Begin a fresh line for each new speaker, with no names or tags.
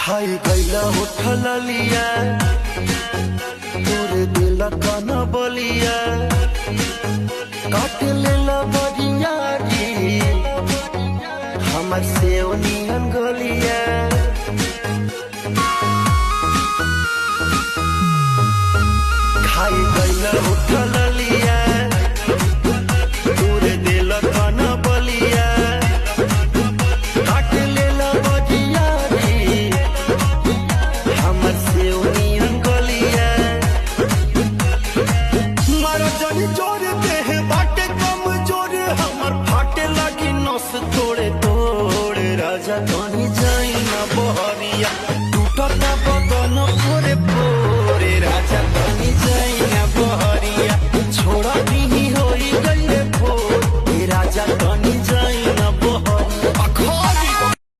खाई गईला उठल लिया तोरे दिल कन बलिया काट लेला बरिया री हमर सेव नियन गलिया खाई गईला उठल लिया तोरे दिल कन बलिया काट लेला बरिया री हमर सेव नियन गलिया मारा जानी जोर देह बाटे कम जोर हमर फाटे लगी नस तोड़े तोड़े राजा कहीं जाई ना बहरिया टूटत